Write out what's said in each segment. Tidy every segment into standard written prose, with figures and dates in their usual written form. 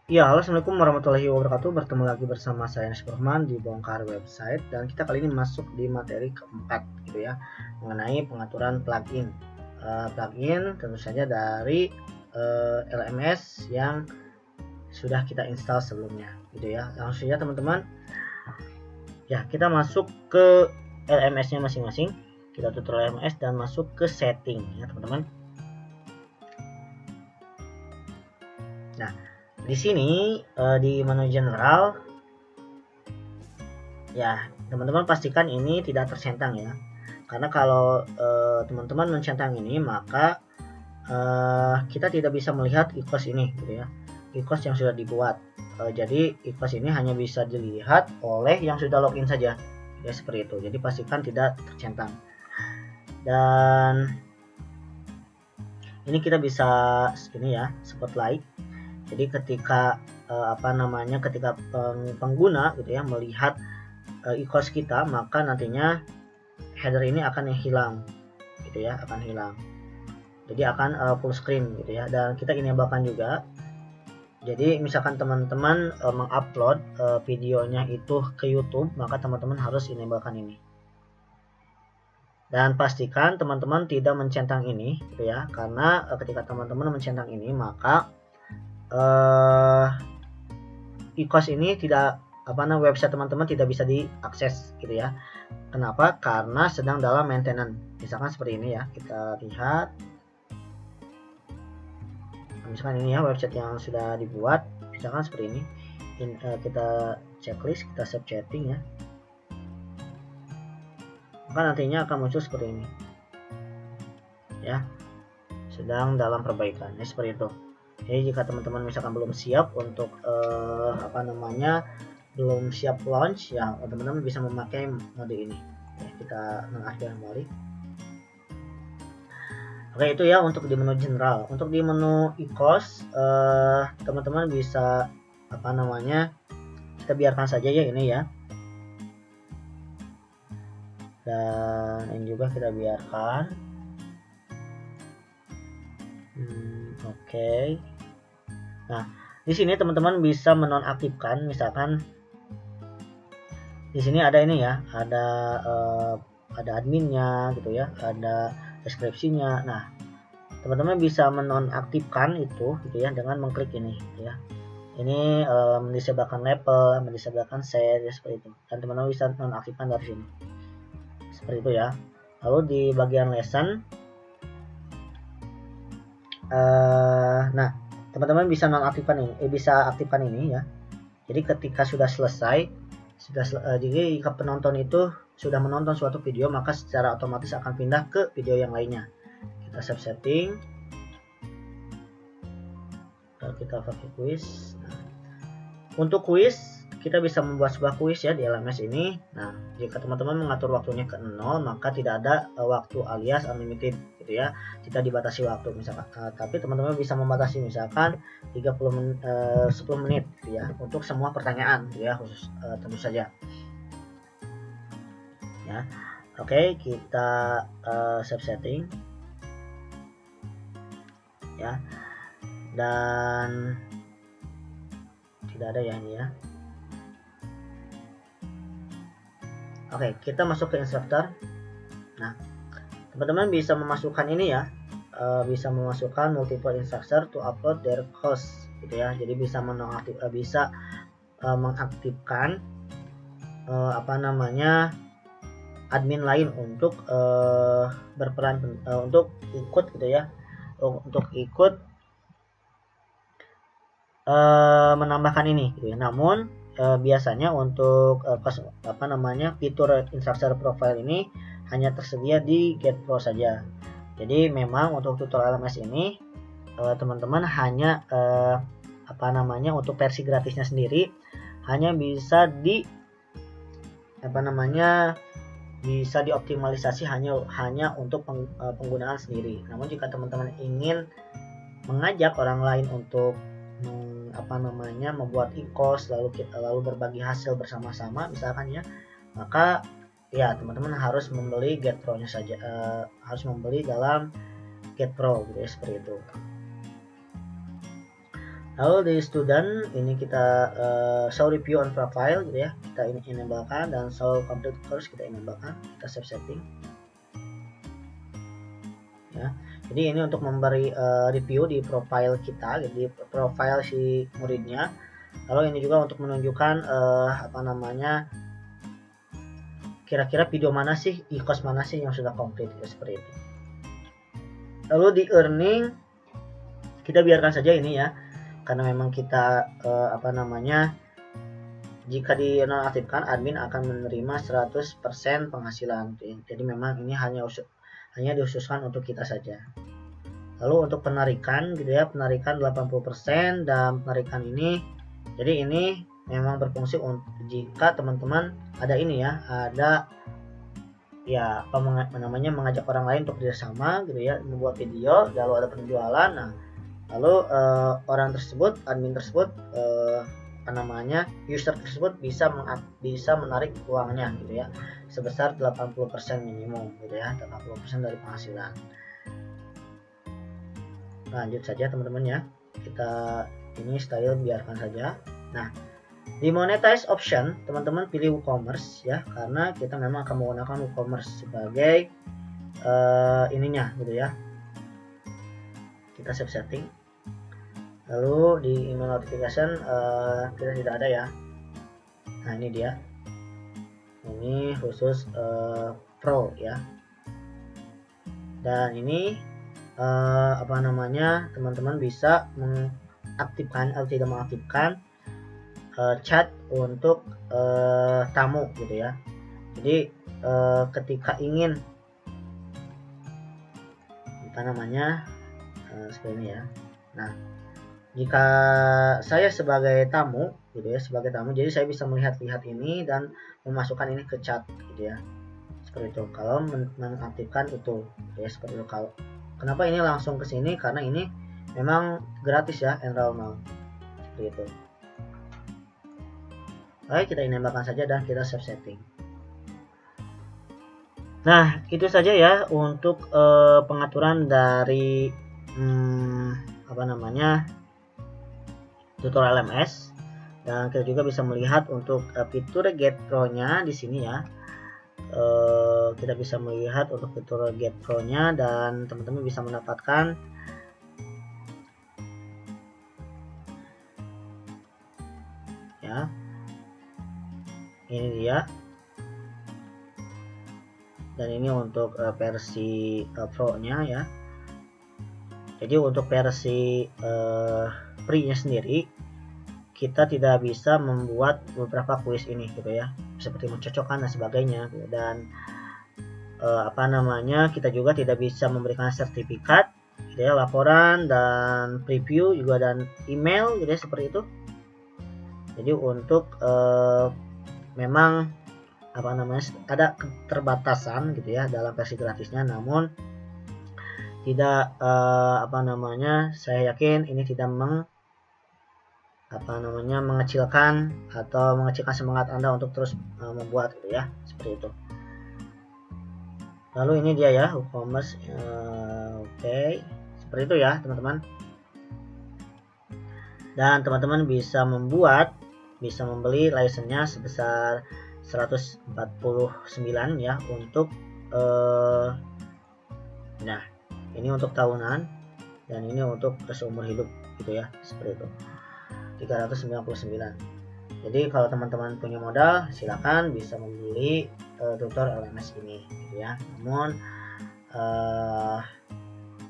Ya, halo, assalamualaikum warahmatullahi wabarakatuh. Bertemu lagi bersama saya Nes Burman di Bongkar Website, dan kita kali ini masuk di materi keempat gitu ya, mengenai pengaturan plugin. Plugin tentu saja dari LMS yang sudah kita install sebelumnya gitu ya. Langsung saja teman-teman. Ya, kita masuk ke LMS-nya masing-masing. Kita tutup LMS dan masuk ke setting ya, teman-teman. Nah, di sini di menu general ya, teman-teman pastikan ini tidak tercentang ya, karena kalau teman-teman mencentang ini, maka kita tidak bisa melihat e-course ini gitu ya, e-course yang sudah dibuat. Jadi e-course ini hanya bisa dilihat oleh yang sudah login saja ya, seperti itu. Jadi pastikan tidak tercentang. Dan ini kita bisa ini ya, spotlight. Jadi ketika ketika pengguna gitu ya melihat e-course kita, maka nantinya header ini akan hilang gitu ya, akan hilang. Jadi akan full screen gitu ya. Dan kita enablekan juga. Jadi misalkan teman-teman mengupload videonya itu ke YouTube, maka teman-teman harus enablekan ini. Dan pastikan teman-teman tidak mencentang ini gitu ya, karena ketika teman-teman mencentang ini, maka e-course ini tidak website teman-teman tidak bisa diakses gitu ya. Kenapa? Karena sedang dalam maintenance. Misalkan seperti ini ya, kita lihat. Misalkan ini ya, website yang sudah dibuat, misalkan seperti ini. Kita checklist, kita save setting ya. Maka nantinya akan muncul seperti ini ya, sedang dalam perbaikan ya, seperti itu. Jadi jika teman-teman misalkan belum siap untuk belum siap launch ya, teman-teman bisa memakai mode ini ya. Kita mengaktifkan kembali. Oke, itu ya untuk di menu general. Untuk di menu e-course, teman-teman bisa kita biarkan saja ya ini ya, dan ini juga kita biarkan. Oke. Nah, di sini teman-teman bisa menonaktifkan, misalkan di sini ada ini ya, ada adminnya gitu ya, ada deskripsinya. Nah, teman-teman bisa menonaktifkan itu gitu ya dengan mengklik ini gitu ya. Ini mendisablekan label, mendisablekan share ya, seperti itu. Dan teman-teman bisa nonaktifkan dari sini. Seperti itu ya. Lalu di bagian lesson, nah teman-teman bisa nonaktifkan ini, bisa aktifkan ini ya. Jadi ketika sudah selesai, jadi jika penonton itu sudah menonton suatu video, maka secara otomatis akan pindah ke video yang lainnya. Kita save setting. Kita pakai quiz. Nah, untuk quiz kita bisa membuat sebuah quiz ya di LMS ini. Nah, jika teman-teman mengatur waktunya ke 0, maka tidak ada waktu alias unlimited gitu ya, tidak dibatasi waktu misalkan. Tapi teman-teman bisa membatasi misalkan 10 menit gitu ya, untuk semua pertanyaan gitu ya, khusus tentu saja ya. Oke, kita save setting ya, dan tidak ada ya ini ya. Oke, kita masuk ke instructor. Nah, teman-teman bisa memasukkan ini ya, bisa memasukkan multiple instructor to upload their host gitu ya. Jadi bisa mengaktifkan admin lain untuk berperan untuk ikut gitu ya, untuk ikut menambahkan ini gitu ya. Namun biasanya untuk fitur instructor profile ini hanya tersedia di GetPro saja. Jadi memang untuk tutorial LMS ini teman-teman hanya untuk versi gratisnya sendiri hanya bisa bisa dioptimalisasi hanya untuk penggunaan sendiri. Namun jika teman-teman ingin mengajak orang lain untuk membuat e-course lalu berbagi hasil bersama-sama misalkan ya, maka ya teman-teman harus membeli GetPro-nya saja, harus membeli dalam GetPro gitu ya, seperti itu. Lalu di student ini kita show review on profile gitu ya, kita ini enablekan, dan show complete course kita enablekan, kita save setting ya. Jadi ini untuk memberi review di profile kita, jadi profile si muridnya. Lalu ini juga untuk menunjukkan apa namanya, kira-kira video mana sih, e-course mana sih yang sudah komplit ya, seperti itu. Lalu di earning kita biarkan saja ini ya, karena memang kita apa namanya, jika dinonaktifkan admin akan menerima 100% penghasilan. Jadi memang ini hanya dikhususkan untuk kita saja. Lalu untuk penarikan gitu ya, penarikan 80%, dan penarikan ini, jadi ini memang berfungsi untuk jika teman-teman ada ini ya, ada ya apa namanya, mengajak orang lain untuk kerjasama gitu ya, membuat video lalu ada penjualan. Nah, lalu orang tersebut, admin tersebut, apa namanya, user tersebut bisa menarik uangnya gitu ya, sebesar 80% minimum gitu ya, 80% dari penghasilan. Lanjut saja teman-teman ya, kita ini style biarkan saja. Nah, di monetize option teman-teman pilih WooCommerce ya, karena kita memang akan menggunakan WooCommerce sebagai ininya gitu ya. Kita save setting. Lalu di email notification kita tidak ada ya. Nah, ini dia, ini khusus pro ya, dan ini apa namanya, teman-teman bisa mengaktifkan atau tidak mengaktifkan chat untuk tamu gitu ya. Jadi ketika ingin apa namanya, seperti ini ya. Nah, jika saya sebagai tamu gitu ya, sebagai tamu, jadi saya bisa melihat-lihat ini dan memasukkan ini ke chat gitu ya, seperti itu. Kalau mengaktifkan itu ya, seperti itu. Kalau kenapa ini langsung ke sini, karena ini memang gratis ya, enroll now, seperti itu. Oke, kita enablekan saja dan kita save setting. Nah, itu saja ya untuk pengaturan dari apa namanya, tutorial LMS. Dan kita juga bisa melihat untuk fitur Get Pro-nya di sini ya. Kita bisa melihat untuk fitur Get Pro-nya, dan teman-teman bisa mendapatkan ya. Ini dia. Dan ini untuk versi Pro-nya ya. Jadi untuk versi free-nya sendiri, kita tidak bisa membuat beberapa kuis ini gitu ya, seperti mencocokkan dan sebagainya gitu. Dan apa namanya, kita juga tidak bisa memberikan sertifikat gitu ya, laporan dan preview juga, dan email gitu ya, seperti itu. Jadi untuk memang apa namanya, ada keterbatasan gitu ya dalam versi gratisnya, namun tidak apa namanya, saya yakin ini tidak mengecilkan semangat Anda untuk terus membuat gitu ya, seperti itu. Lalu ini dia ya, WooCommerce. Oke, seperti itu ya teman-teman. Dan teman-teman bisa membeli license-nya sebesar 149 ya untuk nah, ini untuk tahunan, dan ini untuk seumur hidup gitu ya, seperti itu, 399. Jadi kalau teman-teman punya modal, silakan bisa membeli tutor LMS ini gitu ya. Namun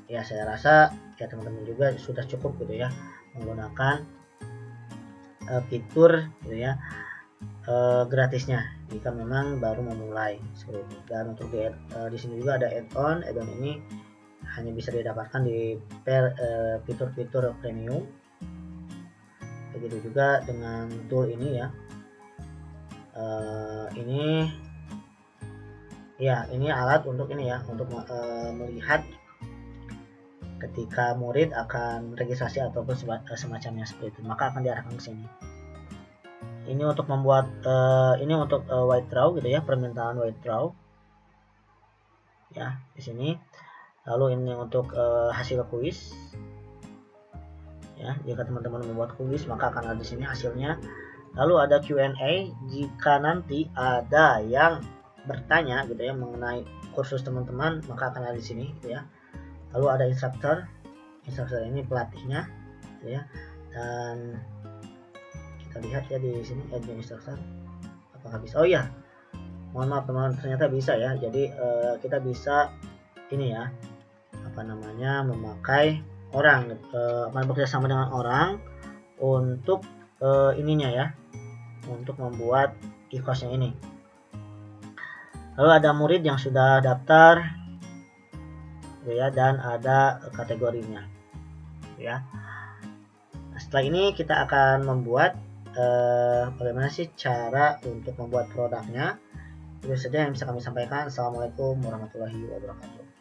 ya saya rasa ya teman-teman juga sudah cukup gitu ya menggunakan fitur gitu ya gratisnya jika memang baru memulai seperti itu. Dan untuk di sini juga ada add-on ini hanya bisa didapatkan di fitur-fitur premium. Begitu juga dengan tool ini ya. Ini alat untuk ini ya, untuk melihat ketika murid akan registrasi ataupun semacamnya seperti itu, maka akan diarahkan ke sini. Ini untuk membuat ini untuk white draw gitu ya, permintaan white draw ya di sini. Lalu ini untuk hasil kuis ya. Jika teman-teman membuat kuis maka akan ada di sini hasilnya. Lalu ada Q&A jika nanti ada yang bertanya gitu ya mengenai kursus teman-teman maka akan ada di sini gitu ya. Lalu ada instruktur ini pelatihnya gitu ya. Dan kita lihat ya di sini admin instruktur apakah bisa. Oh ya, mohon maaf teman-teman, ternyata bisa ya. Jadi kita bisa ini ya memakai orang bekerja sama dengan orang untuk ininya ya, untuk membuat e-course-nya ini. Lalu ada murid yang sudah daftar gitu ya, dan ada kategorinya gitu ya. Nah, setelah ini kita akan membuat bagaimana sih cara untuk membuat produknya. Itu saja yang bisa kami sampaikan. Assalamualaikum warahmatullahi wabarakatuh.